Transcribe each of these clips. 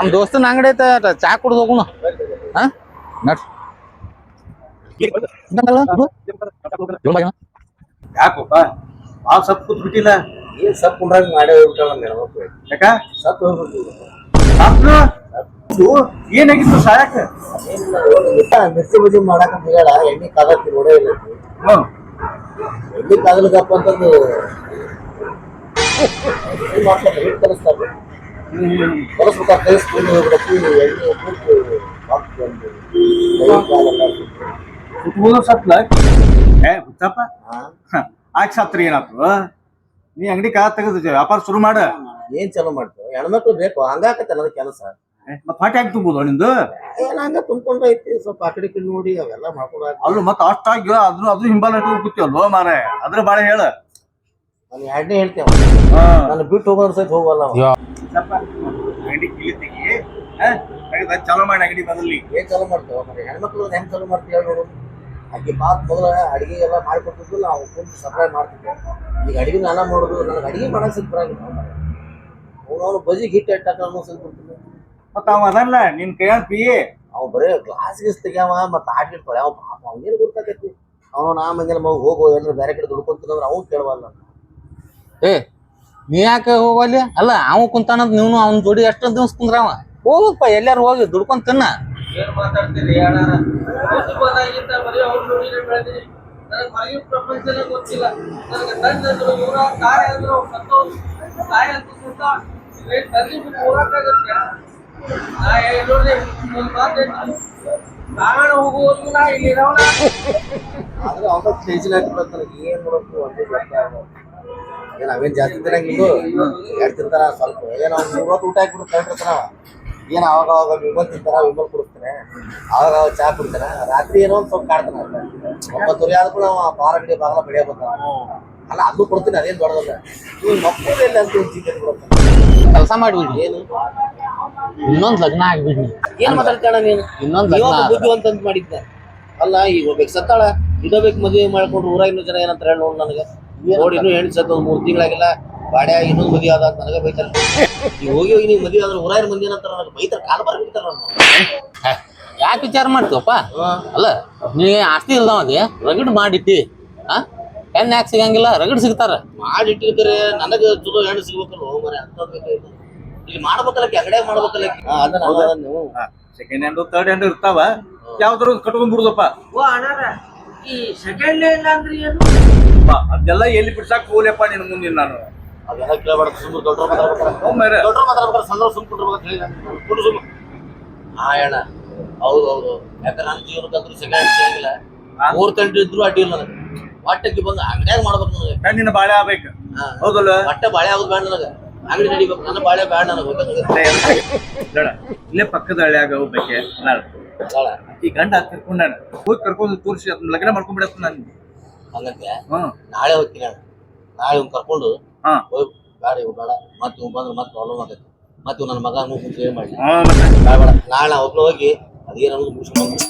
ನಮ್ ದೋಸ್ತನ ಅಂಗಡಿ ಐತೆ ಚಾ ಕುಡ್ದು ಹೋಗುಣ. ಹಾ ನಟ್ ಯಾಕಪ್ಪ ಆ ಸಪ್ ಕೂತ್ ಬಿಟ್ಟಿಲ್ಲ. ಏನ್ ಸಪ್ ಕುಂಡ್ರಾಗ ಮಾಡೇ ಹೋಗ್ಬಿಟ್ಟಾಳ ನೆನಪು. ಯಾಕ ಸಪ್ ಹೋಗ್ಬಿಟ್ಟು ಏನಾಗಿತ್ತು ಸಾಯಕ? ಮಿರ್ಚಿ ಬಜ್ಜಿ ಮಾಡಾಕ ಹೇಳ ಎಣ್ಣೆ ಕಾಲತ್ತಿ ನೋಡೇ ಇಲ್ಲ. ಎಣ್ಣೆ ಕಾಗಲದಪ್ಪ ಅಂತಂದು ಮಾಡ್ತಾರೆ, ಹಿಟ್ಟು ಕಲಿಸ್ತಾರೆ. ಕಲಿಸ್ಬೇಕಾದ್ರೆ ಕಲಿಸ್ಕೊಂಡು ಹೋಗ್ಬಿಡತ್ತಿ ಎಣ್ಣೆ ಕುಟ್ಬೋದು ಸತ್ಲ ಹುಚ್ಚಪ್ಪ ಆಯ್ತು ಸತ್ರಿ ಏನಾಯ್ತು? ನೀ ಅಂಗಡಿ ಕಾ ತೆಗೆದು ವ್ಯಾಪಾರ ಶುರು ಮಾಡ. ಏನ್ ಚಲೋ ಮಾಡ್ತು? ಹೆಣ್ಮಕ್ಳು ಬೇಕು, ಹಂಗಾಕತ್ತಲ್ಲ ಅದು ಕೆಲಸ. ಮತ್ ಹೊಟ್ಟೆ ಹಾಕಿ ತುಂಬೋದು ನಿಂದು? ಏನ್ ಹಂಗ ತುಂಬ್ಕೊಂಡು ಐತಿ, ಸ್ವಲ್ಪ ಆ ಕಡೆ ನೋಡಿ ಅವೆಲ್ಲ ಮಾಡ್ಕೊಂಡು ಅಲ್ಲೂ ಮತ್ ಅಷ್ಟಾಗಿ ಅದು ಹಿಂಬಾಲ ಕೂತಿವಲ್ವ ಮಾರ, ಅದ್ರ ಬಾಳೆ ಹೇಳ. ನಾನು ಎರಡನೇ ಹೇಳ್ತೇವ, ನಾನು ಬಿಟ್ಟು ಹೋಗೋದ್ರ ಸಹಿತ ಹೋಗಲ್ಲ. ಅಂಗಡಿ ಕಿಲಿ ತೆಗಿ, ಚಲೋ ಮಾಡಿ ಅಂಗಡಿ ಬದಲಿ. ಏನ್ ಚಲೋ ಮಾಡ್ತೇವ ಮನೆ ಹೆಣ್ಮಕ್ಳು ಹೆಂಗ್ ಚಲೋ ಮಾಡ್ತೀವಿ ಹೇಳಿ ನೋಡು. ಆಕೆ ಮಾತು ಮೊದಲ ಅಡಿಗೆ ಎಲ್ಲ ಮಾಡ್ಕೊಟ್ಟಿದ್ದು ನಾವು ಕುಂತು ಸಪ್ಲೈ ಮಾಡ್ತಿದ್ದೆ. ಈಗ ಅಡಿಗೆ ನಾನ ಮಾಡೋದು, ನನಗೆ ಅಡಿಗೆ ಮಾಡಕ್ ಸಿಕ್ ಬರಂಗಿಲ್ಲ. ಅವನು ಬಜಿಗೆ ಹಿಟ್ಟು ಇಟ್ಟಾಕ ಅನ್ನೋ ಸಿಕ್ ಬಿಡ್ತೀನಿ. ಮತ್ತ ಅವ ಅದಲ್ಲ ನಿನ್ ಕೈ ಪಿ ಅವ್ ಬರೇ ಗ್ಲಾಸ್ ಗೀಸ್ ತೆಗ್ಯಾವ ಮತ್ತೆ ಆಡ್ಲಿಟ್ಕೊಳೆ ಅವ್ ಪಾಪ ಅವ್ನೇನು ಗೊತ್ತಾಕೈತಿ. ಅವನು ನಾ ಮಂದಿನ ಮಗ ಹೋಗೋ ಎಲ್ಲರೂ ಬೇರೆ ಕಡೆ ದುಡ್ಕೊಂತಿನಂದ್ರೆ ಅವ್ನು ಕೇಳವಲ್ಲ. ಏ ನೀ ಯಾಕೆ ಹೋಗಲ್ಲಿ? ಅಲ್ಲ ಅವ ಕುಂತಾನಂತ ನೀವು ಅವ್ನ ಜೋಡಿ ಎಷ್ಟು ದಿವ್ಸ ಕುಂದ್ರವ? ಹೋಗಪ್ಪ ಎಲ್ಲಾರು ಹೋಗಿ ದುಡ್ಕೊಂಡ್ ತಿನ್ನ. ಏನ್ ಮಾತಾಡ್ತೀರಿ ಬರೀ ಅವ್ರ ನೋಡಿದ್ರೆ ಬೆಳೆದಿರಿ. ನನಗೆ ಹೊರಗಿನ ಪ್ರಪಂಚನೇ ಗೊತ್ತಿಲ್ಲ. ನನಗೆ ತಂದ್ರು ಊರ ತಾಯಿ ಅಂದ್ರು ತಾಯಿ ಅಂತ ತರ್ಲಿ ಬಿಟ್ಟು ಹೋಗಕ್ಕಾಗತ್ತೆ? ನಾ ನೋಡ್ರಿ ಒಂದು ಮಾತು ಕಾರಣ ಹೋಗುವವರೆಗೂ ನಾ ಇಲ್ಲಿ ಇರೋಣ. ಆದ್ರೆ ಅವನ ಟೆನ್ಷನ್ ಹಾಕಿಬಿಡ್ತಾನೆ. ಏನ್ ನೋಡಬೇಕು ಅಂತ ಗೊತ್ತಾಗ ಏನ್ ಅವೇನ್ ಜಾಸ್ತಿ ತಿನ್ನಂಗಿಲ್ಲ, ಎರಡು ತಿಂತಾರ ಸ್ವಲ್ಪ. ಏನೋ ಮೂವತ್ತು ಊಟ ಹಾಕಿಬಿಡ್ತಾನ. ಏನ್ ಅವಾಗ ಅವಾಗ ವಿಮಲ್ ತಿಂತಾರ, ವಿಮಲ್ ಕುಡಿಸ್ತಾನೆ. ಅವಾಗ ಅವಾಗ ಚಾ ಕುಡಿತಾನ. ರಾತ್ರಿ ಏನೋ ಒಂದು ಸ್ವಲ್ಪ ಕಾಡ್ತಾನ. 9 ಆದ್ರೂ ನಾವು ಪಾರ ಗಿಡ ಬಾಗಲ ಬೆಳೆಯ ಬರ್ತಾನ. ಅಲ್ಲ ಅದು ಕೊಡ್ತೀನಿ, ಅದೇನ್ ದೊಡ್ಡದಲ್ಲ. ನೀವು ಮಕ್ಕಳು ಎಲ್ಲ ಅಂತ ಚಿಂತೆ ಬಿಡ್ತಾನೆ. ಕೆಲಸ ಮಾಡ್ಬಿಡ್ರಿ, ಏನು ಇನ್ನೊಂದ್ ಲಗ್ನ ಆಗ್ಬಿಡ್ರಿ. ಏನ್ ಮಾತಾಡ್ತಾಳ ನೀನು? ಇನ್ನೊಂದ್ ಲಗ್ನ ಬುದ್ಧಿವಂತ ಮಾಡಿದ್ದ ಅಲ್ಲ. ಈಗ ಒಬ್ಬಕ್ಕೆ ಸತ್ತಾಳ, ಇದಬೇಕು ಮದುವೆ ಮಾಡ್ಕೊಂಡ್ರು ಊರಾಗಿನ ಜನ ಏನಂತ ಹೇಳಿ ನೋಡು. ನನಗೆ ನೋಡಿ ಇನ್ನೂ ಹೆಣ್ಣು ಸತ್ತ 3 ತಿಂಗಳಾಗಿಲ್ಲ, ಬಾಡ್ಯ ಇನ್ನೊಂದು ಮದುವೆ ಆದ ಅಂತ ನನಗೆ ಬೈತಾರೆ. ಈಗ ಹೋಗಿ ನೀವು ಮದುವೆ ಆದ್ರೆ ಊರಾಗಿನ ಮಂದಿ ಏನಂತಾರ ನನಗೆ ಬೈತಾರೆ, ಕಾಲು ಬರ್ಬಿಡ್ತಾರ. ಯಾಕೆ ವಿಚಾರ ಮಾಡ್ತೀವಪ್ಪ? ಅಲ್ಲ ನೀ ಆಸ್ತಿ ಇಲ್ದವಗೆ ರಗಡ್ ಮಾಡಿಟ್ಟಿ, ಹೆಣ್ಣು ಯಾಕೆ ಸಿಗಂಗಿಲ್ಲ? ರಗಡ್ ಸಿಗ್ತಾರ. ಮಾಡಿಟ್ಟಿರ್ತಾರೆ. ನನಗೆ ಚಲೋ ಹೆಣ್ಣು ಸಿಗ್ಬೇಕಲ್ಲ ಮರ ಅಂತ ಇಲ್ಲಿ ಮಾಡ್ಬೇಕಲ್ಲ, ಅಂಗಡಿಯಾಗ ಮಾಡ್ಬೇಕಲ್ಲ. ನೀವು ಸೆಕೆಂಡ್ ಹ್ಯಾಂಡ್ ಥರ್ಡ್ ಹ್ಯಾಂಡ್ ಇರ್ತಾವ, ಯಾವ್ದಾರು ಕಟ್ಕೊಂಡ್ಬಿಡುದಪ್ಪ. ಓ ಅಣ್ಣಾರ, ಈ ಸೆಕೆಂಡ್ ಇಲ್ಲ ಅಂದ್ರೆ ಏನು? ಅದೆಲ್ಲ ಎಲ್ಲಿ ಬಿಡ್ಸಾಕ್ ಹೋಗ್ಲಪ್ಪ ನಿನ್ ಮುಂದಿನ ನಾನು. ಅದೆಲ್ಲ ಕೇಳಬಾರ್ದು, ಸುಮ್ಮನೆ ದೊಡ್ಡ ಮಾತಾಡ್ಬೇಕಾರೆ ದೊಡ್ಡ ಮಾತಾಡ್ಬೇಕಾರೆ ಸಣ್ಣ ಸುಮ್ಕೊಂಡ್ರು ಸುಮ್ಮ. ಅಣ್ಣ ಹೌದು ಹೌದು. ಯಾಕಂದ್ರೆ ನನ್ನ ಜೀವನಕ್ಕಂದ್ರೂ ಸೆಕೆಂಡ್ ಸಿಗಂಗಿಲ್ಲ. 3 ತಂಡ ಇದ್ರು ಅಡ್ಡಿ ಇಲ್ಲ ನನಗೆ. ಒಟ್ಟಕ್ಕೆ ಬಂದು ಅಂಗಡಿಯಾಗ ಮಾಡ್ಬೇಕು ನನಗೆ. ನಿನ್ನ ಬಾಳೆ ಆಗ್ಬೇಕು, ಹೌದಲ್ಲ? ಒಟ್ಟೆ ಬಾಳೆ ಆಗೋದು ಬೇಡ ನನಗೆ, ಅಂಗಡಿ ನಡಿಬೇಕು. ನನ್ನ ಬಾಳೆ ಬೇಡ ನನಗೆ. ಇಲ್ಲೇ ಪಕ್ಕದ ಹಳ್ಳಿಯಾಗ ಹೋಗ್ಬೇಕೆ ಈ ಗಂಡ ಕರ್ಕೊಂಡ ಹೋಗಿ ಕರ್ಕೊಂಡು ತೋರಿಸಿ ಅದನ್ನ ಲಗ್ನ ಮಾಡ್ಕೊಂಡ್ಬಿಡತ್ತ ನಾನು. ಹಂಗಂತೆ ನಾಳೆ ಹೋಗ್ತೀನಿ ಅಣ್ಣ. ನಾಳೆ ಇವ್ನು ಕರ್ಕೊಂಡು ಹೋಗಿ ಬೇಡ ಇವ್ ಬೇಡ, ಮತ್ತೆ ಇವ್ ಬಂದ್ರೆ ಮತ್ತೆ ಪ್ರಾಬ್ಲಮ್ ಆಗೈತೆ. ಮತ್ತೆ ನನ್ನ ಮಗ ಸೇವ್ ಮಾಡಿ ಬೇಡ. ನಾಳೆ ಒಬ್ಬನ ಹೋಗಿ ಅದೇನು ಅನ್ನೋದು ಮುಗಿಸ್ಕೊಂಡು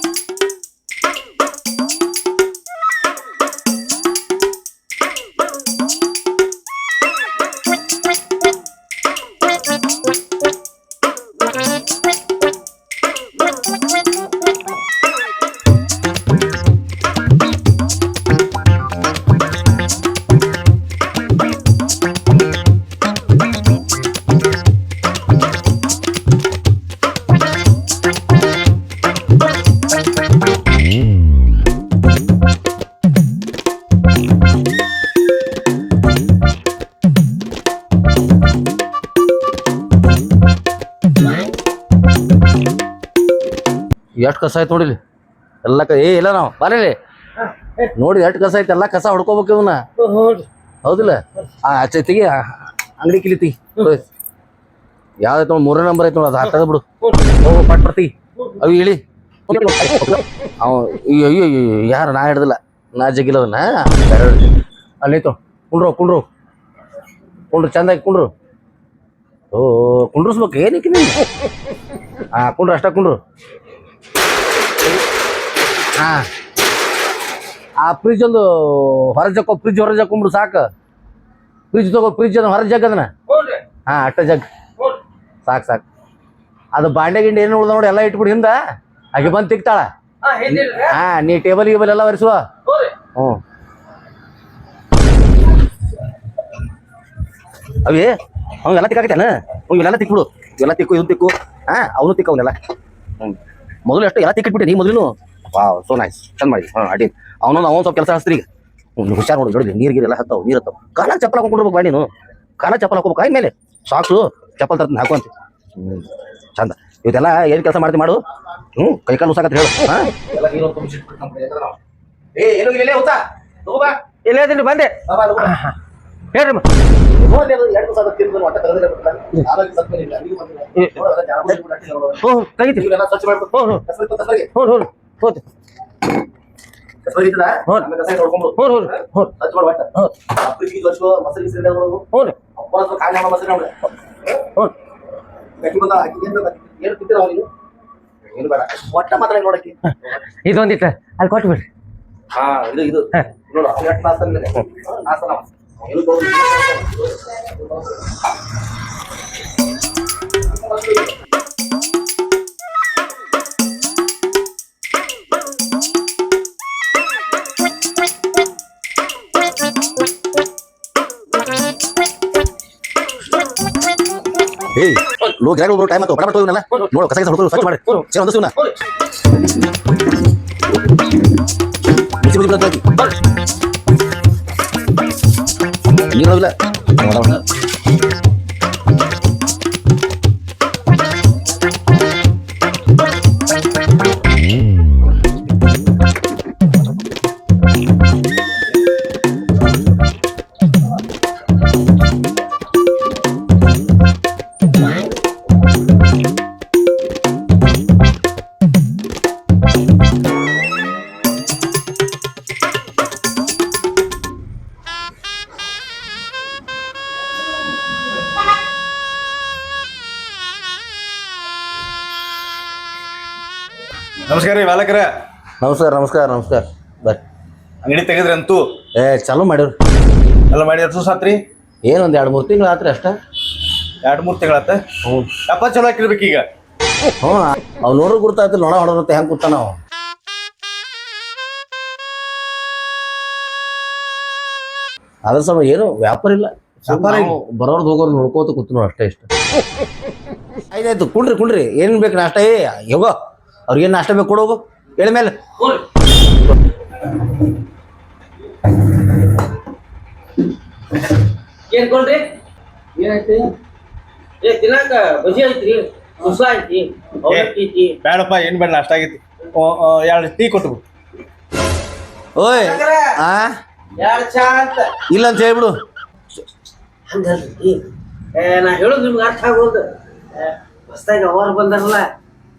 ಎಷ್ಟು ಕಸ ಆಯ್ತು ನೋಡಿಲಿ ಎಲ್ಲ. ಇಲ್ಲ ನಾವು ಬರಲಿ ನೋಡಿ ಎಷ್ಟು ಕಸ ಐತೆ, ಎಲ್ಲ ಕಸ ಹೊಡ್ಕೋಬೇಕು ಇವನ್ನ. ಹೌದಿಲ್ಲ? ತೆಗಿ ಅಂಗಡಿ ಕಿಲಿತಿ. ಯಾವ್ದೈತೆ ನೋಡಿ 3ನೇ ನಂಬರ್ ಐತೆ ನೋಡಿ, ಅದು ಹಾಕದ ಬಿಡು. ಹೋಗು ಪಟ್ ಬರ್ತಿ ಅವು ಇಳಿ. ಅವ ಅಯ್ಯೋ ಯಾರು ನಾ ಹಿಡ್ದಿಲ್ಲ, ನಾ ಜಗಿಲ್ಲವನ್ನ ಅಲ್ಲೈತು. ಕುಂಡ್ರು ಚಂದಾಗಿ ಕುಂಡ್ರು. ಕುಂಡ್ರಿಸ್ಬೇಕು ಏನಕ್ಕೆ ನೀನು? ಕುಂಡ್ರು ಅಷ್ಟ ಕುಂಡ್ರು. ಆ ಫ್ರಿಜ್ ಒಂದು ಹೊರಗೆ ಜಕ್ಕೋ, ಫ್ರಿಜ್ ಹೊರಗೆ ಜಕ್ಕೊಂಬಿಡು ಸಾಕು. ಫ್ರಿಜ್ ತಗೋ, ಫ್ರಿಜ್ ಹೊರಗೆ ಜಗ್ ಅದನ್ನ. ಅಷ್ಟ ಜಗ್ ಸಾಕು. ಅದು ಬಾಂಡೆ ಗಿಂಡೆ ಏನು ಉಳ್ದ ನೋಡಿ ಎಲ್ಲ ಇಟ್ಬಿಡು ಹಿಂದ ಆಕೆ ಬಂದು ತಿಕ್ತಾಳ. ಹಾ ಹಿಂದಿಲ್ರಿ ಹಾ ನೀ ಟೇಬಲ್ ಗೀಬಲ್ ಎಲ್ಲ ಒರೆಸುವ. ಹೋರಿ ಹ್ಞೂ ಅವೇ ಅವೆಲ್ಲ ತಿಕ್ಕಾಕತ್ತೇನ? ಇವೆಲ್ಲ ತಿಕ್ಬಿಡು, ಇವೆಲ್ಲ ತಿಕ್ಕು, ಇದನ್ನು ತಿಕ್ಕು. ಹಾ ಅವನು ತಿಕ್ಕ ಅವನ್ನೆಲ್ಲ. ಮೊದಲು ಎಷ್ಟು ಎಲ್ಲ ತಿಕ್ಕಿಟ್ಬಿಟ್ಟೆ ನೀ ಮೊದಲು. ವಾವ್ ಸೋ ನೈಸ್, ಚಂದ ಮಾಡಿ. ಅಡ್ಡಿ ಅವನು ಸ್ವಲ್ಪ ಕೆಲಸ ಹಚ್ತೀರಿ ಈಗ. ಹುಷಾರು ನೋಡಿ, ನೋಡಿ ನೀರು ಗೀರೆಲ್ಲ ಹತ್ತಾವ, ನೀರು ಹತ್ತಾವ. ಕಾಲ ಚಪ್ಪಲ್ ಹಾಕೊಂಡ್ಬಿಡ್ಬೇಕು ಬಾ ನೀನು. ಕಾಲ ಚಪ್ಪಲ್ ಹಾಕೋಬೇಕು ಆಯ್ ಮೇಲೆ ಸಾಕ್ಸು ಚಪ್ಪಲ್ ತರ್ತೀನಿ ಹಾಕುವಂತ. ಚಂದ ಇವತ್ತೆಲ್ಲ ಏನು ಕೆಲಸ ಮಾಡ್ತೀವಿ ಮಾಡು. ಕೈ ಕಾಲು ಉಸಾಕತ್ತ ಹೇಳು. ಏನು ಇಲ್ಲೇ ಹೋಗ್ತಾ ಇಲ್ಲ ಹೇಳ್ತೀನಿ ಬಂದೆ ಹೇಳ್ರಿ. ಒಟ್ಟ ಮಾತ್ರ ನೋಡಕ್ಕೆ ಇದೊಂದಿಟ್ಟ ಅಲ್ಲಿ ಕೊಟ್ಬಿಡ್ರಿ. ಹಾ ಇದು ನೋಡು ಆಸನ ಏಯ್ ಲೋಕ ಯಾರು ಒಬ್ಬರು ಟೈಮ್ ಆಯ್ತು ಬಡ ಬರ್ತೋನಲ್ಲ ನೋಡು ಕಸ ಕಸ ಹುಡುಗರು ಸ್ವಚ್ಛ ಮಾಡಿ ಚೇರ್ ಒಂದಷ್ಟು ನೀರೋಗಿಲ್ಲ ನಮಸ್ಕಾರ ರೀ ಬಾಲಕರ. ನಮಸ್ಕಾರ ನಮಸ್ಕಾರ ನಮಸ್ಕಾರ ಬರ್ರಿ. ಅಂಗಡಿ ತೆಗೆದ್ರಿ ಅಂತೂ ಚಾಲು ಮಾಡಿವ್ರಿ. ಎಲ್ಲ ಮಾಡಿ ಎಷ್ಟು ಸಾತ್ರಿ? ಏನೊಂದು 2-3 ತಿಂಗಳು ಆತ್ರಿ ಅಷ್ಟ. 2-3 ತಿಂಗಳಾತ. ಹ್ಞೂ ವ್ಯಾಪಾರ ಚಲೋ ಹಾಕಿರ್ಬೇಕು ಈಗ. ಹ್ಞೂ ಅವ್ ನೋಡ್ರಿ ಗುರ್ತಾಯ್ತು, ನೋಡ ಹೊಡೋರುತ್ತೆ ಹೆಂಗೆ ಕೂತಾನ ನಾವು. ಅದ್ರ ಸಮ ಏನು ವ್ಯಾಪಾರ ಇಲ್ಲ. ಬರೋರ್ದು ಹೋಗೋರು ನೋಡ್ಕೋತ ಕೂತು ಅಷ್ಟೇ ಇಷ್ಟ. ಆಯ್ತಾಯ್ತು ಕುಂಡ್ರಿ ಕುಂಡ್ರಿ ಏನ್ ಬೇಕು ನಾಷ್ಟ? ಹೋಗೋ ಅವ್ರಿಗೇನು ನಾಷ್ಟ ಬೇಕು ಕೊಡೋಗು ಹೇಳಿ ಮೇಲೆ. ಏನ್ ಕೊಂಡ್ರಿ? ಏನಾಯ್ತು? ತಿನ್ನಾಕ ಬಜಿ ಐತ್ರಿ, ಉಸ ಐತಿ, ಅವಲಕ್ಕಿ ಐತಿ. ಬೇಡಪ್ಪ ಏನ್ ಬೇಡ, ನಾಷ್ಟ ಆಗೈತಿ. 2 ಟೀ ಕೊಟ್ಟು. ಓಯ್ ಆ ಎರಡ್ ಚಾ ಅಂತ ಇಲ್ಲ ಅಂತ ಹೇಳ್ಬಿಡು. ಹಂಗಲ್ರಿ, ನಾ ಹೇಳೋದು ನಿಮ್ಗೆ ಅರ್ಥ ಆಗೋದು. ಹೊಸ್ದಾಗಿ ಅವ್ರು ಬಂದಾರಲ್ಲ,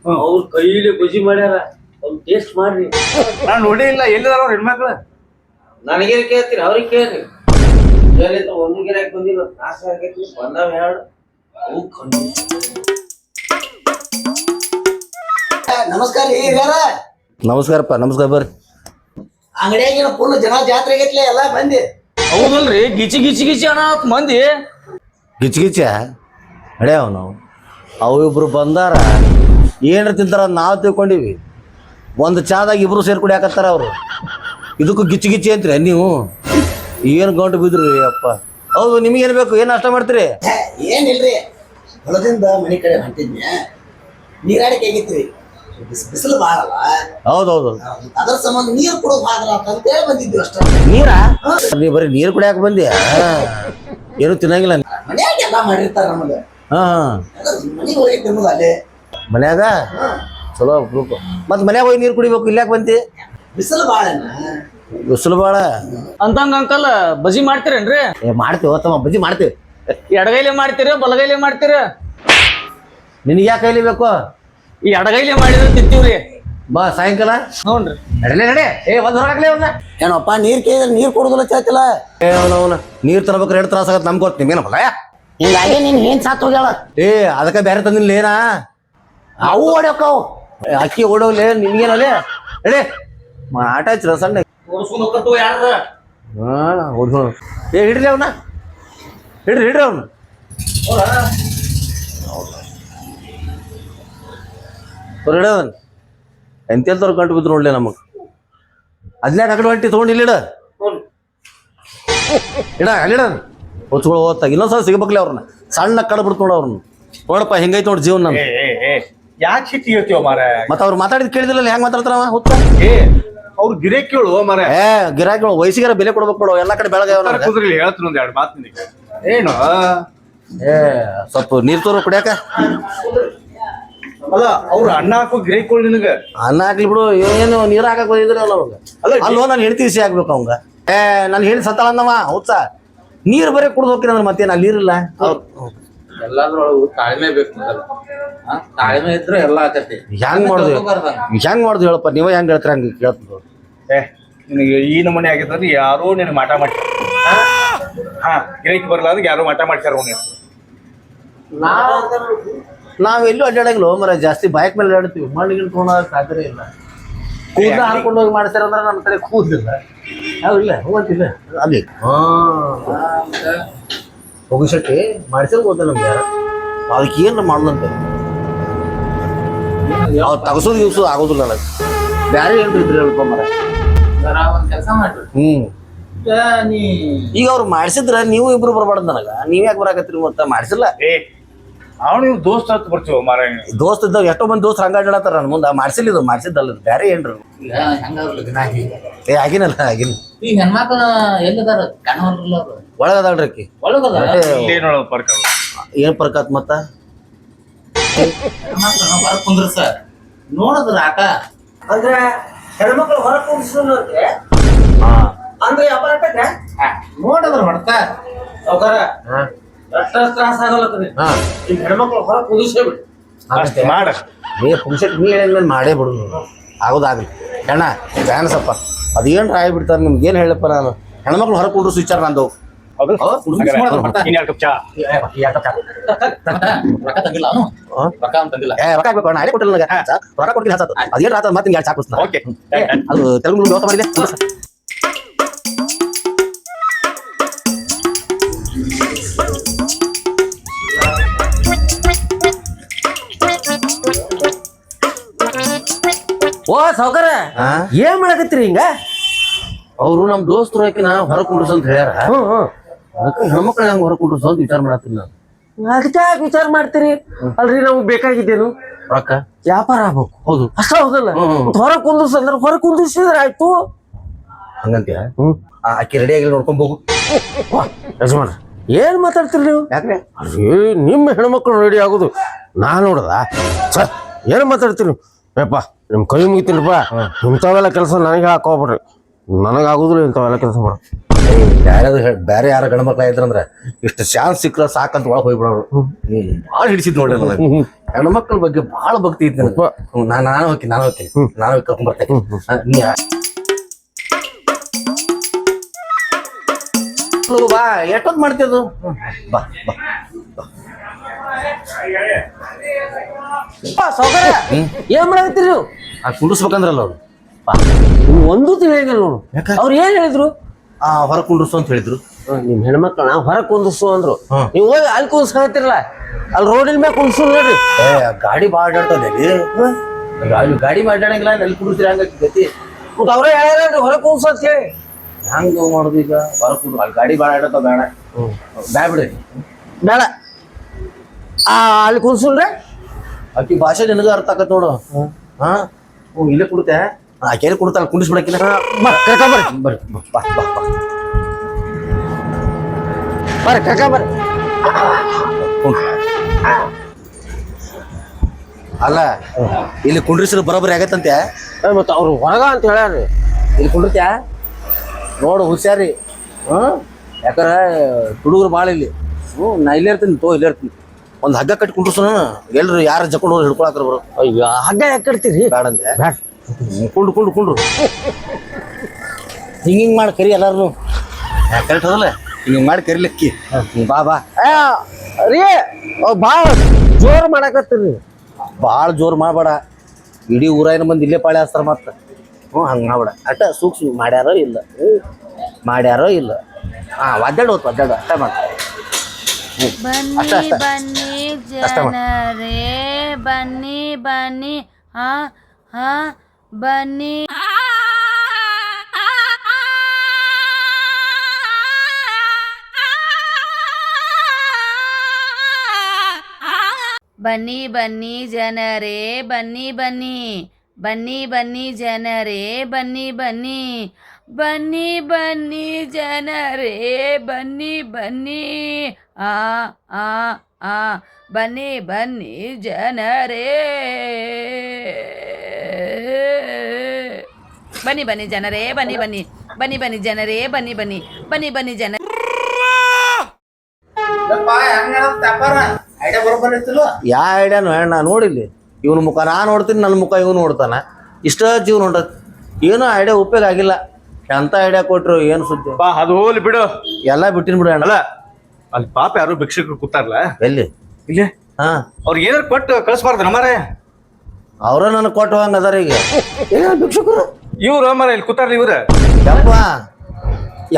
ಅವ್ರ ಕೈಲಿ ಬಜಿ ಮಾಡ್ಯಾರ, ಅವ್ರು ಟೇಸ್ಟ್ ಮಾಡ್ರಿ. ನಾ ನೋಡೇ ಇಲ್ಲ. ಎಲ್ಲಿದಾರ ಅವ್ರ ಹೆಣ್ಮಕ್ಳು? ನನಗೇನು ಕೇಳ್ತೀರಿ? ಅವ್ರಿಗೆ ಕೇಳ್ರಿ. ಒಂದು ಗಿರಾಕ್ ಬಂದಿಲ್ಲ, ನಾಶ ಆಗೈತಿ, ಬಂದಾವ ಹೇಳು. ಅವು ಕಂಡು ನಮಸ್ಕಾರ ರೀ ಯಾರ ನಮಸ್ಕಾರಪ್ಪ. ನಮಸ್ಕಾರ ಬರ್ರಿ. ಅಂಗಡಿಯಾಗಿನ ಫುಲ್ ಜನ ಜಾತ್ರೆ ಆಗೈತ್ಲೆ ಎಲ್ಲ ಬಂದಿ. ಹೌದಲ್ರಿ, ಗಿಚಿ ಗಿಚಿ ಗಿಚಿ ಅಣ್ಣ ಮಂದಿ. ಗಿಚ್ಚ ಗಿಚ್ಚ ನಡೆಯವ ನಾವು. ಅವು ಇಬ್ರು ಬಂದಾರ, ಏನ್ರ ತಿಂತಾರ ನಾವು ತಿಳ್ಕೊಂಡಿವಿ. ಒಂದು ಚಾದಾಗ ಇಬ್ರು ಸೇರಿ ಕುಡಿಯಾಕತ್ತಾರ ಅವರು. ಇದಕ್ಕೂ ಗಿಚ್ಚಿ ಗಿಚ್ಚಿ ಅಂತೀರಿ ನೀವು? ಏನು ಗಂಟು ಬಿದ್ರು ಅಪ್ಪ. ಹೌದು, ನಿಮಗೇನು ಬೇಕು? ಏನು ನಾಷ್ಟ ಮಾಡ್ತೀರಿ? ಏನಿಲ್ರಿ, ಹೊಲದಿಂದ ಮನೆ ಕಡೆ ಹೊಂಟಿದ್ನ್ಯ, ನೀರಾಡಿಕೆ ಆಗೈತ್ರಿ. ಬಿಸಿಲು ಬಾಳಲ್ಲ, ಹೌದೌದು. ಅದ್ರ ಸಂಬಂಧ ನೀರು ಕೊಡೋದು ಬಾದ್ರ ಅಂತೇಳಿ ಬಂದಿದ್ವಿ ಅಷ್ಟ. ನೀರಾ? ನೀ ಬರೀ ನೀರು ಕುಡಿಯಾಕ ಬಂದ್ಯಾ? ಏನು ತಿನ್ನಂಗಿಲ್ಲ? ಮನ್ಯಾಗ ಎಲ್ಲಾ ಮಾಡಿರ್ತಾರ ನಮಗೆ. ಹಾಂ ಮನೆಗೆ ಹೋಗಿ ತಿನ್ನೋದು ಅಲ್ಲೇ ಮನ್ಯಾಗ ಚಲೋ ಗ್ರೂಪ್. ಮತ್ತು ಮನ್ಯಾಗ ಹೋಗಿ ನೀರು ಕುಡಿಬೇಕು, ಇಲ್ಲಾಕೆ ಬಂತಿ? ಬಿಸಿಲು ಬಾಳನ. ಬಿಸಿಲು ಭಾಳ ಅಂತಂಗ ಅಂಕಲ್ ಬಜಿ ಮಾಡ್ತೀರೇನ್ರಿ? ಮಾಡ್ತೀವಿ ತಮ್ಮ, ಬಜ್ಜಿ ಮಾಡ್ತೀವಿ. ಎಡಗೈಲೆ ಮಾಡ್ತೀರ ಬಲಗೈಲೆ ಮಾಡ್ತೀರ? ನಿನಗೆ ಯಾಕೆ ಕೈಲಿ ಬೇಕು? ಈ ಎಡಗೈಲೆ ಮಾಡಿದ್ರೆ ತಿಂತೀವ್ರಿ. ಬಾ ಸಾಯಂಕಾಲ. ಹ್ಞೂನ್ರಿ. ನಡೆ ನಡೆ. ಒಂದು ಹೊರಗಲೇ ಅವನ್ನ. ಏನಪ್ಪ ನೀರ್ ಕೇಳಿದ್ರೆ ನೀರ್ ಕೊಡೋದಿಲ್ಲ ಚಾತಿಲ್ಲ. ಅವನವನ ನೀರು ತರಬೇಕಾರೆ 2 ತ್ರಾಸ ಆಗತ್ತೆ ನಮ್ಗೆ. ಗೊತ್ತು ನಿಮ್ಗೇನಲ್ಲ? ಹಿಂಗಾಗಿ ನೀನ್ ಏನ್ ಸಾತ್ ಹೋಗ್ಯಾಳ. ಅದಕ್ಕೆ ಬೇರೆ ತಂದಿಲ್ಲ ಏನಾ? ಅವು ಹೊಡ್ಯಕ್ಕವು ಅಕ್ಕಿ ಓಡೋಗ್ಲಿ ನಿನ್ಗೇನಲ್ಲಿ. ನಡೆ ಆಟ ಹಚ್ಚಿರ ಸಣ್ಣ. ಹಾಂ ಓಡ್ ಹಿಡ್ರಿ ಅವನ್ನ, ಹಿಡ್ರಿ ಅವನ್ನ. ಹೊರಡದನ್ ಎಂತೆಲ್ತವ್ರು ಕಂಡು ಬಿದ್ರು ನೋಡ್ಲಿ ನಮಗ್ ಅದ್ನ್ಯಾಕ ಆ ಕಡೆ ಹೊಂಟಿ ತೊಗೊಂಡು ಇಲ್ಲಿಡ ಇಡ ಅಲ್ಲಿಡ ಹೊಚ್ಗಳು ಹೋಗ್ತಾಗ ಇನ್ನೊಂದ್ಸಲ ಸಿಗಬೇಕಲ್ಲ ಅವ್ರನ್ನ ಸಣ್ಣ ಕಡ ಬಿಡ್ತು ನೋಡ ಅವ್ರನ್ನ ನೋಡಪ್ಪ ಹೆಂಗೈತೆ ನೋಡಿ ಜೀವನ ನಮ್ದು ಯಾಕೆ ಸಿಟ್ಟಿ ಹೇಳ್ತೀವ ಮಾರ ಮತ್ತೆ ಅವ್ರು ಮಾತಾಡಿದ್ ಕೇಳಿದಿಲ್ಲ ಹೆಂಗ್ ಮಾತಾಡ್ತಾರ ಹೊತ್ತ ಅವ್ರು ಗಿರೇ ಕೇಳು ಮಾರ ಗಿರಾಕಿಗಳು ವಯಸ್ಸಿಗಾರ ಬೆಲೆ ಕೊಡ್ಬೇಕು ಬಿಡು ಎಲ್ಲಾ ಕಡೆ ಬೆಳಗ್ಗೆ ಕುದ್ರಿ ಹೇಳ್ತೀನಿ ಒಂದ್ ಎರಡು ಮಾತು ನಿನಗೆ ಏನು ಸ್ವಲ್ಪ ನೀರ್ ತೋರು ಕುಡಿಯಾಕ ಅಲ್ಲ ಅವ್ರ ಅಣ್ಣ ಹಾಕೋ ಗಿರೇಕೊಳ್ ನಿನಗ ಅನ್ನ ಹಾಕ್ಲಿ ಬಿಡು ಏನು ನೀರ್ ಹಾಕಕ್ ಬಂದಿದ್ರೆ ಅವಾಗ ಅಲ್ಲೋ ನಾನು ಹೆಂಡತಿ ವಿಷಯ ಆಗ್ಬೇಕು ಅವಂಗ ನಾನು ಹೇಳಿ ಸತ್ತಾಳ ಅಂದವ ಹೌದಾ ನೀರ್ ಬರೀ ಕುಡ್ದು ಹೋಗ್ತೀನಿ ಅಂದ್ರೆ ಮತ್ತೇನು ಅಲ್ಲಿ ನೀರಿಲ್ಲ ಎಲ್ಲಾದ್ರೊಳಗು ತಾಳ್ಮೆ ಬೇಕು ಮೊದಲು. ತಾಳ್ಮೆ ಇದ್ರೆ ಎಲ್ಲ ಆತೈತಿ. ಹೆಂಗ್ ಮಾಡುದು ಹೇಳಪ್ಪ ನೀವೇ ಹೆಂಗ್ ಹೇಳ್ತೀರ ಹಂಗ ಕೇಳ್ತದ ನಿನಗೆ ಈ ನಮೂನೆ ಆಗಿದ್ರೆ ಯಾರೋ ನಿನಗೆ ಮಾಟ ಮಾಡಿ ಹಾ ಗಿರೇಕಿ ಬರಲ್ಲ ಅಂದ್ರೆ ಯಾರೋ ಮಾಟ ಮಾಡ್ತಾರ ನೀನು ನಾವೆಲ್ಲೂ ಅಡ್ಡಾಡಂಗಿಲ್ಲ ಮರ ಜಾಸ್ತಿ ಬೈಕ್ ಮೇಲೆ ಅಡ್ಡಾಡ್ತೀವಿ ಮಣ್ಣಿಗೆ ತೊಗೊಂಡೋಗ ಸಾಧ್ಯ ಇಲ್ಲ ಕೂದಲ ಹಾರ್ಕೊಂಡು ಹೋಗಿ ಮಾಡ್ತಾರ ಅಂದ್ರೆ ನಮ್ಮ ಕಡೆ ಕೂದಲಿಲ್ಲ ಇಲ್ಲ ಹೋಗಂತಿಲ್ಲ ಅಲ್ಲಿ ಹೋಗಿಸಟ್ಟಿ ಮಾಡಿಸಿರ್ ಗೊತ್ತ ನಮ್ಗೆ ಯಾರ ಅದಕ್ಕೆ ಏನ್ರ ಮಾಡ್ಲಂತ ಅವ್ರು ತಗಸೋದು ಗಿವ್ಸೋದು ಆಗೋದಿಲ್ಲ ನನಗೆ ಬ್ಯಾರೆ ಏನ್ರಿ ಇದ್ರಿ ಹೇಳ್ಕೊಂಬರ ಒಂದ್ ಕೆಲಸ ಮಾಡ್ರಿ. ಈಗ ಅವ್ರು ಮಾಡಿಸಿದ್ರ ನೀವು ಇಬ್ರು ಬರ್ಬಾರ್ದು ನನಗ ನೀವ್ ಯಾಕೆ ಬರಾಕತ್ತೀರಿ ಮತ್ತೆ ಮಾಡಿಸಿಲ್ಲ ಅವನು ಇವ್ ದೋಸ್ತ ಹತ್ತು ಬರ್ತೀವ ಮಾರ ದೋಸ್ತ ಇದ್ದಾವ ಎಷ್ಟೋ ಮಂದಿ ದೋಸ್ತ ಹಂಗ ಅಡ್ಡಾಡತ್ತಾರ ನನ್ನ ಮುಂದೆ ಮಾಡಿಸಿಲ್ಲ ಇದು ಮಾಡಿಸಿದ್ದಲ್ಲ ಬ್ಯಾರೆ ಏನ್ರಿ ಈಗ ಹೆಂಗಾದ್ರು ಲಗ್ನ ಆಗಿ. ಆಗಿನಲ್ಲ ಆಗಿನ ಈಗ ಹೆಣ್ಮಕ್ಳ ಎಲ್ಲಿದಾರ ಕಾಣವಲ್ರಲ್ಲ ಅವ್ರು. ಒಳಗದಾಳ್ರಿ ಆಕಿ ಒಳಗದಾರ ಏನೋ ಪರ್ಕ ಏನ್ ಪರ್ಕಾತ್ ಮತ್ತ ಹೆಣ್ಮಕ್ಳು ಹೊರ ಕುಂದ್ರಸ ನೋಡಿದ್ರ ಆಟ ಅಂದ್ರೆ ಹೆಣ್ಮಕ್ಳು ಹೊರ ಕೂಡಿಸೋಕೆ ಅಂದ್ರೆ ವ್ಯಾಪಾರ ಆಗ್ತೈತೆ ನೋಡಿದ್ರ ಹೊಡ್ತಾ ಅವಕಾರ ಅಷ್ಟ ತ್ರಾಸ ಆಗಲ್ಲತ್ತದೆ ಈಗ ಹೆಣ್ಮಕ್ಳು ಹೊರ ಕುದಿಸೇ ಬಿಡಿ ಮಾಡ ಪುಂಕ್ಷಟ್ ನೀ ಹೇಳಿದ್ಮೇಲೆ ಮಾಡೇ ಬಿಡು ಆಗೋದಾಗ್ಲಿ ಹೆಣ್ಣ ಬ್ಯಾನಸಪ್ಪ ಅದೇನ್ರ ಆಗ್ಬಿಡ್ತಾರೆ ನಿಮ್ಗೆ ಏನ್ ಹೇಳಪ್ಪ ನಾನು ಹೆಣ್ಮಕ್ಳು ಹೊರ ಕುಂಡ್ರು ವಿಚಾರ ನಂದು ಇನ್ನೆರಡು ಕಪ್ ಚಾ ರೊಕ್ಕ ತಂದಿಲ್ಲ ಅವನು ರೊಕ್ಕ ಅವ್ನು ತಂದಿಲ್ಲ. ರೊಕ್ಕ ಹಾಕ್ಬೇಕು ಅಣ್ಣ ಅದೇ ಕೊಟ್ಟಿಲ್ಲ ನನಗೆ ರೊಕ್ಕ ಕೊಡ್ತೀನಿ ಹತ್ತು ಅದೇನು ರಾತ ಮತ್ತೆ ಎರಡು ಚಾಕು ಓಕೆ ಅದು ತೆಲುಗು ವ್ಯವಸ್ಥೆ ಮಾಡಿದೆ ಓ ಸಾವ್ಕಾರ ಏನ್ ಮಾಡಕತ್ತೀರಿ ಹಿಂಗ ಅವರು ನಮ್ ದೋಸ್ತರು ಹಾಕಿ ನಾ ಹೊರ ಕುಂಡ್ರಸ್ ಅಂತ ಹೇಳ್ಯಾರ ಅದಕ್ಕೆ ಹೆಣ್ಮಕ್ಳು ಹೆಂಗ್ ಹೊರ ಕುಂಡ್ರಸ್ ಅಂತ ವಿಚಾರ ಮಾಡತ್ತೀನಿ ನಾನು ಅದಕ್ಕೆ ಯಾಕೆ ವಿಚಾರ ಮಾಡ್ತೀರಿ ಅಲ್ರಿ ನಮ್ಗೆ ಬೇಕಾಗಿದ್ದೇನು ರೊಕ್ಕ ವ್ಯಾಪಾರ ಆಗ್ಬೇಕು ಹೌದು ಅಷ್ಟ ಹೌದಲ್ಲ ಹೊರ ಕುಂದಿಸ್ ಅಂದ್ರೆ ಹೊರ ಕುಂದಿಸಿದ್ರೆ ಆಯ್ತು ಹಂಗಂತೀಯ ಆಕಿ ರೆಡಿ ಆಗಿಲ್ಲ ನೋಡ್ಕೊಂಡ್ ಹೋಗು ಯಜಮಾನ ಏನ್ ಮಾತಾಡ್ತೀರಿ ನೀವು ಯಾಕ್ರೆ ಅರೇ ನಿಮ್ಮ ಹೆಣ್ಮಕ್ಳು ರೆಡಿ ಆಗೋದು ನಾ ನೋಡದ ಸರ್ ಏನ್ ಮಾತಾಡ್ತೀರಿ ಯಪ್ಪ ನಿಮ್ ಕೈ ಮುಗಿತೀನಿಪ್ಪ ಇಂಥವೆಲ್ಲ ಕೆಲಸ ನನಗೆ ಹಾಕೋಬಿಡ್ರಿ ನನಗಾಗುದಿಲ್ಲ ಇಂಥವೆಲ್ಲ ಕೆಲಸ ಮಾಡ ಬೇರೆ ಯಾರ ಗಂಡ್ಮಕ್ಳ ಇದ್ರಂದ್ರ ಇಷ್ಟು ಚಾನ್ಸ್ ಸಿಕ್ಕ್ರ ಸಾಕಂತ ಒಳಗೆ ಹೋಗ್ಬಿಡೋರು ಭಾಳ ಹಿಡಿಸಿದ್ ನೋಡ್ರಿ ನನಗೆ ಹೆಣ್ಮಕ್ಳ ಬಗ್ಗೆ ಭಾಳ ಭಕ್ತಿ ಐತಿ ನನಗೆ ನಾನು ಹೋಗಿ ಕರ್ಕೊಂಡ್ ಬರ್ತೇನೆ ಬಾ ಎಷ್ಟೊತ್ತು ಮಾಡ್ತೀಯದು ಬಾ ಬಾ ಸಾವ್ಕಾರ ಏನ್ ಮಾಡಕತ್ತೀರಿ ನೀವು ಕುಂಡಿಸ್ಬೇಕಂದ್ರಲ್ಲ ಅವ್ರು ನೀವು ಒಂದು ತಿಳಿಯಂಗಿಲ್ಲ ನೋಡು ಅವ್ರು ಏನ್ ಹೇಳಿದ್ರು ಹೊರ ಕುಂಡ್ರಸು ಅಂತ ಹೇಳಿದ್ರು ನಿಮ್ ಹೆಣ್ಮಕ್ಳನ್ನ ಹೊರ ಕುಂದಿಸು ಅಂದ್ರು ನೀವು ಹೋಗಿ ಅಲ್ಲಿ ಕುಂದಿಸ್ಕೊಳ್ತಿರಲ್ಲ ಅಲ್ಲಿ ರೋಡಿನ ಮೇಲೆ ಕುಂದಿಸು ನೋಡ್ರಿ ಗಾಡಿ ಭಾಳ ಅಡ್ಡಾಡ್ತದೆ ಅಲ್ಲಿ ಗಾಡಿ ಅಡ್ಡಾಡಂಗಿಲ್ಲ ಅಲ್ಲಿ ಕುಡಿಸ್ರಿ ಹಂಗಾಗಿ ಗತಿ ಮತ್ತೆ ಅವ್ರೇ ಹೇಳ್ಯಾರ ಹೊರ ಕುಂದಿಸು ಅಂತ ಹೇಳಿ ಹೆಂಗ್ ಮಾಡುದು ಈಗ ಹೊರ ಕುಂಡ್ರು ಅಲ್ಲಿ ಗಾಡಿ ಭಾಳ ಅಡ್ಡಾಡ್ತಾವ ಬೇಡ ಬ್ಯಾ ಬಿಡ್ರಿ ಬೇಡ ಅಲ್ಲಿ ಕುಂದಿಸ್ರಿ ಆಕಿ ಭಾಷೆ ನಿನಗ ಅರ್ಥ ಆಕತ್ ನೋಡು ಹಾ ಇಲ್ಲೇ ಕುಡ್ತೆ ಆಕೆ ಕುಡ್ತಾಳ ಕುಂಡಿಸ್ಬಿಡಕಿನ ಬರ್ರಿ ಬಾ ಬರ್ರಿ ಕರ್ಕ ಬರ್ರಿ ಅಲ್ಲ ಇಲ್ಲಿ ಕುಂಡ್ರಿಸ್ರು ಬರೋಬ್ಬರಿ ಆಗತ್ತಂತೆ ಮತ್ತೆ ಅವ್ರು ಹೊರಗ ಅಂತ ಹೇಳ್ಯಾರಿ ಇಲ್ಲಿ ಕುಂಡಿರ್ತ್ಯಾ ನೋಡು ಹುಷಾರಿ ಯಾಕಂದ್ರ ಹುಡುಗರು ಭಾಳ ಇಲ್ಲಿ ನಾ ಇಲ್ಲೇ ಇರ್ತೀನಿ ಇಲ್ಲೇ ಇರ್ತೀನಿ ಒಂದು ಹಗ್ಗ ಕಟ್ಟಿ ಕುಂಡ್ರಸು ಎಲ್ರು ಯಾರು ಜಕೊಂಡು ಹೋಗಿ ಹಿಡ್ಕೊಳಕ್ರ ಬರೋ ಅಯ್ಯೋ ಹಗ್ಗ ಯಾಕೆ ಕಟ್ತೀರಿ ಬೇಡಂದ್ರೆ ಕುಂಡ್ರು ಹಿಂಗಿಂಗ್ ಮಾಡಿ ಕರಿ ಎಲ್ಲಾರು ಕರೆಕ್ಟ್ ಅದಲ್ಲ ಹಿಂಗೆ ಮಾಡಿ ಕರಿಲಿಕ್ಕಿ ಬಾ ರೀ ಭಾಳ ಜೋರ್ ಮಾಡಕತ್ತೀರಿ ಭಾಳ ಜೋರು ಮಾಡಬೇಡ ಇಡೀ ಊರಾಯಿನ ಮಂದಿ ಇಲ್ಲೇ ಪಾಳೆ ಹಚ್ತಾರ ಮತ್ತೆ ಹಂಗೆ ಮಾಡ್ಬೇಡ ಅಟ್ಟ ಸೂಕ್ಷ್ಮ ಮಾಡ್ಯಾರೋ ಇಲ್ಲ ಒದ್ದಾಡು ಅಷ್ಟ ಮಾಡ ಬನ್ನಿ ಬನ್ನಿ ಜನರೇ ಬನ್ನಿ ಬನ್ನಿ ಹಾ ಹಾ ಬನ್ನಿ ಬನ್ನಿ ಬನ್ನಿ ಜನರೇ ಬನ್ನಿ ಬನ್ನಿ ಬನ್ನಿ ಬನ್ನಿ ಜನರೇ ಬನ್ನಿ ಬನ್ನಿ ಬನ್ನಿ ಬನ್ನಿ ಜನರೇ ಬನ್ನಿ ಬನ್ನಿ ಆ ಆ ಆ ಬನ್ನಿ ಬನ್ನಿ ಜನರೇ ಬನ್ನಿ ಬನ್ನಿ ಜನರೇ ಬನ್ನಿ ಬನ್ನಿ ಬನ್ನಿ ಬನ್ನಿ ಜನರೇ ಬನ್ನಿ ಬನ್ನಿ ಬನ್ನಿ ಬನ್ನಿ ಜನ ಯಾ ಐಡಿಯಾನು ಹೆಣ್ಣ ನೋಡಿಲ್ಲಿ ಇವನ ಮುಖ ನಾ ನೋಡ್ತೀನಿ, ನನ್ನ ಮುಖ ಇವನು ನೋಡ್ತಾನ, ಇಷ್ಟ ಜೀವನ ಹೊಂಟತಿ. ಏನೋ ಐಡಿಯಾ ಉಪಯೋಗ ಆಗಿಲ್ಲ. ಎಂತ ಐಡಿಯಾ ಕೊಟ್ರು ಏನು ಸುದ್ದಿ? ಬಾ ಅದು ಹೋಗ್ಲಿ ಬಿಡು. ಎಲ್ಲ ಬಿಟ್ಟಿನ್ ಬಿಡು ಅಣ್ಣ. ಅಲ್ಲ ಅಲ್ಲಿ ಪಾಪ ಯಾರು ಭಿಕ್ಷಕರು ಕೂತಾರಲ್ಲ ಎಲ್ಲಿ ಇಲ್ಲೇ, ಹಾ ಅವ್ರಿಗೆ ಏನಾರು ಕೊಟ್ಟು ಕಳ್ಸ್ಬಾರ್ದು ನಮ್ಮರೇ. ಅವ್ರ ನನಗೆ ಕೊಟ್ಟು ಹಂಗ ಅದಾರ ಈಗ ಭಿಕ್ಷುಕರು. ಇವ್ರು ಮರ ಇಲ್ಲಿ ಕೂತಾರಲ್ಲ ಇವ್ರ ಯಪ್ಪ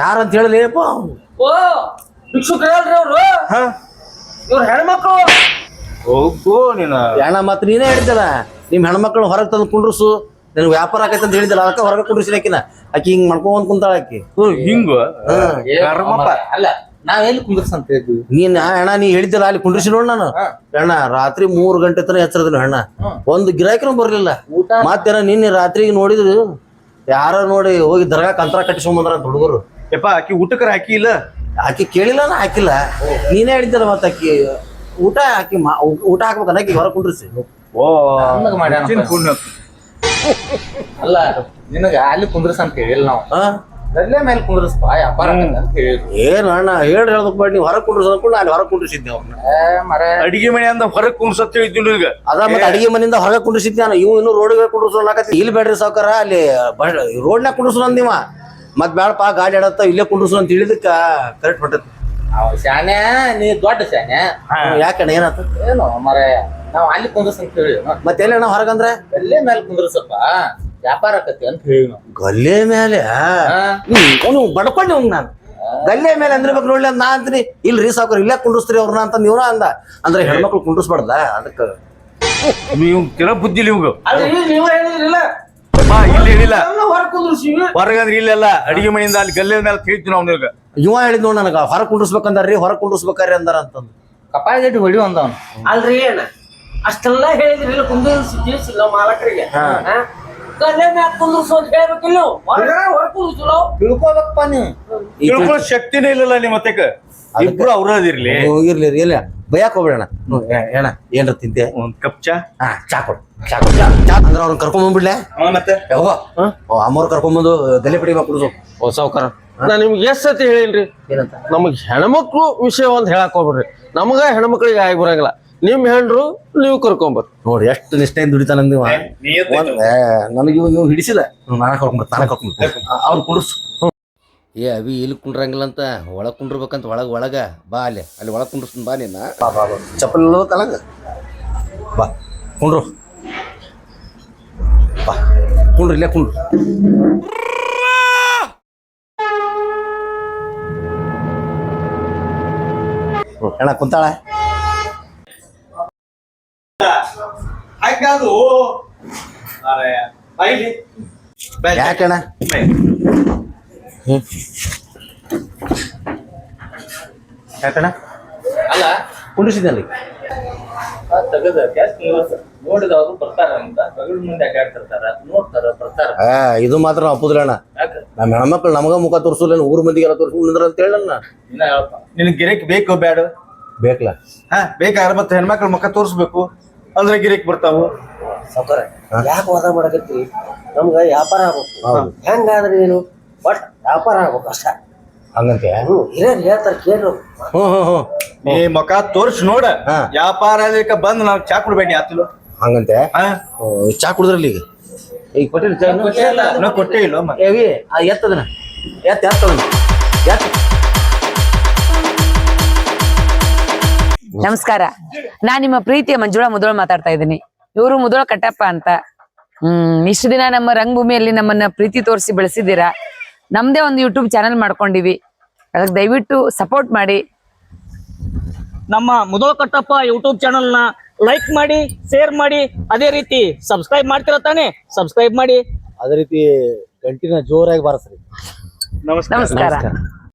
ಯಾರಂತ ಹೇಳಲಿಪ್ಪ. ಓ ಭಿಕ್ಷುಕ್ರು ಹೇಳ್ರಿ ಅವ್ರು, ಹಾ ಇವ್ರ ಹೆಣ್ಮಕ್ಳು. ಹೋಗು ನೀನು. ಅಣ್ಣ ಮತ್ತೆ ನೀನೇ ಹೇಳಿದ್ದಲ್ಲ ನಿಮ್ ಹೆಣ್ಮಕ್ಳು ಹೊರಗೆ ತಂದು ಕುಂಡ್ರಸು, ನಿನ್ ವ್ಯಾಪಾರ ಆಕೈತೆ ಅಂತ ಹೇಳಿದ್ದಲ್ಲ, ಅದಕ್ಕೆ ಹೊರಗೆ ಕುಂಡ್ರಿಸಿನ ಆಕಿನ. ಆಕಿ ಹಿಂಗ್ ಮಾಡ್ಕೊಂಡ್ ಕುಂತಾಳ ಆಕಿ. ಹಿಂಗ ಅಲ್ಲ ನಾವ್ ಎಲ್ಲಿ ಕುಂದ್ರಸಂತ ಹೇಳಿದ್ವಿ? ನೀನ್ ಅಣ್ಣ ನೀ ಹೇಳಿದ್ದಲ್ಲ ಅಲ್ಲಿ ಕುಂಡ್ರಿಸಿ ನೋಡ್ ನಾನು. ಅಣ್ಣ ರಾತ್ರಿ 3 ಗಂಟೆ ತನ ಎಚ್ಚರದಿನ ಅಣ್ಣ, ಒಂದು ಗಿರಾಕಿನೂ ಬರ್ಲಿಲ್ಲ. ಮತ್ತೇನ ನಿನ್ನೆ ರಾತ್ರಿಗೆ ನೋಡಿದ್ರು ಯಾರ ನೋಡಿ ಹೋಗಿ ದರ್ಗಾ ಕಂತ್ರ ಕಟ್ಟಿಸ್ಕೊಂಬಂದ್ರ ಅಂತ ಹುಡುಗರು. ಯಪ್ಪ ಆಕಿ ಊಟಕ್ಕರ ಹಾಕಿ ಇಲ್ಲ, ಆಕಿ ಕೇಳಿಲ್ಲ ನಾ ಹಾಕಿಲ್ಲ. ನೀನೇ ಹೇಳಿದ್ದಲ್ಲ ಮತ್ತ ಆಕಿ ಊಟ ಹಾಕಿ ಊಟ ಹಾಕ್ಬೇಕನ್ನ ಆಕಿ ಹೊರ ಕುಂಡ್ರಿಸಿ. ಓ ಮಾಡ್ಯಾನ ಪುಣ್ಯ. ಅಲ್ಲ ನಿನಗ ಅಲ್ಲಿ ಕುಂದ್ರಸಂತ ಹೇಳಿಲ್ಲ ನಾವು, ಅಲ್ಲೇ ಮೇಲೆ ಕುಂದ್ರಸ್ಪ ವ್ಯಾಪಾರ ಅಂತ ಹೇಳಿದ್ರು. ಏನು ಅಣ್ಣ ಹೇಳ್ದಕ್ ಬೇಡ, ನೀವು ಹೊರಗೆ ಕುಂಡ್ರಿಸ್ ಅನ್ಕೊಂಡು ಅಲ್ಲಿ ಹೊರಗೆ ಕುಂಡ್ರಿಸಿದ್ದೆ ಅವ್ರನ್ನ. ಅಡಿಗೆ ಮನೆ ಅಂದ ಹೊರಗ್ ಕುಂಡ್ಸತ್ ಹೇಳಿದ್ವಿ ನಿನಗ. ಅದ ಮತ್ತೆ ಅಡಿಗೆ ಮನೆಯಿಂದ ಹೊರಗೆ ಕುಂಡ್ರಿಸಿದ್ದೆ ನಾನು. ಇವ್ ಇನ್ನು ರೋಡ್ಗೆ ಕುಂಡ್ರಿಸೋಣಕತ್ತಿ. ಇಲ್ಲಿ ಬೇಡ್ರಿ ಸಾವ್ಕಾರ, ಅಲ್ಲಿ ರೋಡ್ನಾಗ ಕುಂಡ್ರಿಸು ಅಂದಿವ. ಮತ್ ಬೇಡಪ್ಪ ಗಾಡಿ ಆಡತ್ತ ಇಲ್ಲೇ ಕುಂಡ್ರಿಸು ಅಂತ ಹೇಳಿದಕ್ಕ ಕರೆಕ್ಟ್ ಹೊಂಟತಿ. ಶಾನೆ ನೀ ದೊಡ್ಡ ಶಾನೆ. ಯಾಕಣ್ಣ ಏನಾತ? ಏನು ಮರ ನಾವ್ ಅಲ್ಲಿ ಕುಂದ್ರಸಂತ ಹೇಳಿ ಮತ್ತೆ ಎಲ್ಲಣ್ಣ ಹೊರಗಂದ್ರೆ ಅಲ್ಲೇ ಮೇಲೆ ಕುಂದ್ರಸಪ್ಪ ವ್ಯಾಪಾರ ಆಕತಿ ಅಂತ ಹೇಳಿ ನಾವು. ಗಲ್ಲೆ ಮೇಲೆ ಅವನು ಬಡ್ಕೊಂಡಿ ಹೋಗ್ ನಾನು. ಗಲ್ಲೆ ಮೇಲೆ ಅಂದ್ರಬೇಕು ನೋಡ್ಲಿ ಅಂತ ನಾ ಅಂತೀನಿ. ಇಲ್ರಿ ಸಾವ್ಕಾರ ಇಲ್ಲೇ ಕುಂಡ್ರಿಸ್ತೀರಿ ಅವ್ರನ್ನ ಅಂತ ನೀವ ಅಂದ. ಅಂದ್ರೆ ಹೆಣ್ಮಕ್ಳು ಕುಂಡ್ರಿಸ್ಬಾರ್ದ ಅದಕ್ಕ ನೀವು ತಿರೋ ಬುದ್ಧಿ ಇವ್ಗ. ಅಲ್ರಿ ನೀವ ಹೇಳಿದ್ರಿಲ್ಲ ಇಲ್ಲಿ ಹೇಳಿಲ್ಲ ಹೊರ ಕುಂದ್ರಿಸಿವಿ. ಹೊರಗಂದ್ರೆ ಇಲ್ಲೆಲ್ಲ ಅಡಿಗೆ ಮನೆಯಿಂದ ಅಲ್ಲಿ ಗಲ್ಲೆ ಮೇಲೆ ತಿಳಿತು ನಾವು ನಿನಗ. ಇವ ಹೇಳಿದ್ ನೋಡ್ ನನಗ ಹೊರ ಕುಂಡ್ರಿಸ್ಬೇಕಂದಾರ್ರಿ, ಹೊರ ಕುಂಡ್ರಿಸ್ಬೇಕಾರಿ ಅಂದಾರ ಅಂತಂದು. ಕಪಾಳ ಗಡ್ಡಿ ಹೊಡಿ ಅಂದವನು. ಅಲ್ರಿ ಏನ ಅಷ್ಟೆಲ್ಲ ಹೇಳಿದ್ರಿಲ್ಲ ಕುಂದ್ರಿಸಿ ತಿಳಿಸಿಲ್ಲ ಮಾಲಕರಿಗೆ. ಗಲ್ಲೆ ಮ್ಯಾಗ ಕುಂದ್ರಿಸು ಅಂತ ಹೇಳ್ಬೇಕಿಲ್ಲ, ಹೊರ ಕುಂದ್ರಿಸಿಲ್ಲ. ತಿಳ್ಕೊಬೇಕಪ್ಪ ನೀವು. ತಿಳ್ಕೊಳ್ಳೋ ಶಕ್ತಿನೇ ಇಲ್ಲಲ್ಲ ನಿಮ್ಮ ಮತ್ತಕ್ಕ. ಇಬ್ರು ಅವ್ರ ಅದಿರ್ಲಿ. ಇರ್ಲಿ ಇಲ್ಲ ಬಯಕ್ ಹೋಗ್ಬೇಡಣ. ಏನ ಏನ್ರ ತಿಂತೆ? ಒಂದ್ ಕಪ್ ಚಾ. ಚಾ ಕೊಡು, ಚಾ ಕೊಡು. ಚಾ ಅಂದ್ರೆ ಅವ್ರನ್ನ ಕರ್ಕೊಂಡ್ ಬಂದ್ಬಿಡ್ಲೆ. ಮತ್ತೆ ಅಮ್ಮವ್ರು ಕರ್ಕೊಂಡ್ಬಂದು ಗಲೆ ಪಡಿ ಕುಡಿಸು. ಓ ಸಾವ್ಕಾರ, ನಾ ನಿಮ್ಗೆ ಎಷ್ಟ್ ಸತಿ ಹೇಳಿಲ್ರಿ, ಏನಂತ? ನಮಗ್ ಹೆಣ್ಮಕ್ಳು ವಿಷಯ ಒಂದ್ ಹೇಳಕ್ ಹೋಗ್ಬಿಡ್ರಿ. ನಮಗ ಹೆಣ್ಮಕ್ಳಿಗೆ ಆಗಿ ಬರಂಗಿಲ್ಲ. ನಿಮ್ ಹೆಣ್ರು ನೀವು ಕರ್ಕೊಂಬರ್. ನೋಡಿ ಎಷ್ಟು ನಿಷ್ಠೆಯಿಂದ ದುಡಿತಾನ ನೀವ. ನನಗೆ ಇವ್ ಹಿಡಿಸಿದ ನಾನೇ ಕರ್ಕೊಂಡ್ ಅವ್ರು ಕುಡಿಸು. ಏ ಅವಿ ಇಲ್ಲಿ ಕುಂಡ್ರಂಗಿಲ್ಲ ಅಂತ ಒಳಗ್ ಕುಂಡ್ರಬೇಕಂತ ಒಳಗ ಬಾ ಅಲ್ಲಿ ಒಳಗ್ ಕುಂಡ್ರಸ್ತೀನಿ ಬಾ ನೀನ. ಚಪ್ಪಲ್ ತಲಂಗ ಬಾ ಕುಂಡ್ರು, ಬಾ ಕುಂಡ್ರಿ ಇಲ್ಲೇ ಕುಂಡ್ರು. ಅಣ್ಣ ಕುಂತಾಳ ಹಾಗಾದು ಯಾಕಣ್ಣ? ಯಾಕಣ್ಣ ಅಲ್ಲ ಕುಂಡ್ರಿಸಿದಲ್ಲಿ ತೆಗದ ಗ್ಯಾಸ್ ನೋಡಿದವ್ರು ಬರ್ತಾರ ಅಂತ ತಗಡ್ ಮುಂದೆ ಅಡ್ಡಾಡ್ತಿರ್ತಾರ, ನೋಡ್ತಾರ ಬರ್ತಾರ. ಇದು ಮಾತ್ರ ನಾವು ಅಪ್ಪುದಿಲ್ಲ. ನಮ್ಮ ಹೆಣ್ಮಕ್ಳು ನಮಗ ಮುಖ ತೋರಿಸಲ್ಲ, ಊರ್ ಮಂದಿಗೆಲ್ಲ ತೋರಿಸ್ಕೊಂಡ್ರ ಅಂತ ಹೇಳ. ಇನ್ನ ಹೇಳ್ಪ ನಿನಗ್ ಗಿರೇಕ್ ಬೇಕು ಬೇಡ? ಬೇಕಲ್ಲ. ಬೇಕಾದ್ರೆ ಮತ್ತೆ ಹೆಣ್ಮಕ್ಳ ಮುಖ ತೋರಿಸ್ಬೇಕು ಅಂದ್ರೆ ಗಿರೇಕ್ ಬರ್ತಾವು. ಯಾಕೆ ವಾದ ಮಾಡಕತ್ತಿ? ನಮ್ಗ ವ್ಯಾಪಾರ ಆಗ್ಬೇಕು. ಹೆಂಗಾದ್ರೆ ನೀನು ಬಟ್ ವ್ಯಾಪಾರ ಆಗ್ಬೇಕು ಅಷ್ಟ. ಹಂಗಂತೆ ಹಿರಿಯರು ಹೇಳ್ತಾರ ಕೇಳು. ನೀ ಮುಖ ತೋರ್ಸಿ ನೋಡ. ವ್ಯಾಪಾರ ಬಂದ್ ನಾವ್ ಚಾ ಕುಡ್ಬೇಡಿ ಆತಿಲ್ಲ. ಹಂಗಂತೆ ಚಾ ಕುಡಿದ್ರಲ್ಲಿ ಈಗ ಕೊಟ್ಟಿಲ್ಲ ಚಾ? ಕೊಟ್ಟೇ ಇಲ್ಲ ಎತ್ತದನ ಎತ್ತದನ ನಮಸ್ಕಾರ, ನಾನ್ ನಿಮ್ಮ ಪ್ರೀತಿಯ ಮಂಜುಳಾ ಮುದೋಳ್ ಮಾತಾಡ್ತಾ ಇದ್ದೀನಿ. ಇವರು ಮುದೋಳ ಕಟ್ಟಪ್ಪ ಅಂತ. ಇಷ್ಟು ದಿನ ನಮ್ಮ ರಂಗಭೂಮಿಯಲ್ಲಿ ನಮ್ಮನ್ನ ಪ್ರೀತಿ ತೋರಿಸಿ ಬೆಳೆಸಿದ್ದೀರಾ. ನಮ್ದೇ ಒಂದು ಯೂಟ್ಯೂಬ್ ಚಾನೆಲ್ ಮಾಡ್ಕೊಂಡಿವಿ, ಅದಕ್ಕೆ ದಯವಿಟ್ಟು ಸಪೋರ್ಟ್ ಮಾಡಿ. ನಮ್ಮ ಮುದೋಳ ಕಟ್ಟಪ್ಪ ಯೂಟ್ಯೂಬ್ ಚಾನಲ್ ನ ಲೈಕ್ ಮಾಡಿ, ಶೇರ್ ಮಾಡಿ, ಅದೇ ರೀತಿ ಸಬ್ಸ್ಕ್ರೈಬ್ ಮಾಡ್ತಿರೋ ತಾನೆ, ಸಬ್ಸ್ಕ್ರೈಬ್ ಮಾಡಿ. ಅದೇ ರೀತಿ ಗಂಟಿನ ಜೋರಾಗಿ ಬಾರಿಸ್ರಿ. ನಮಸ್ಕಾರ. ನಮಸ್ಕಾರ.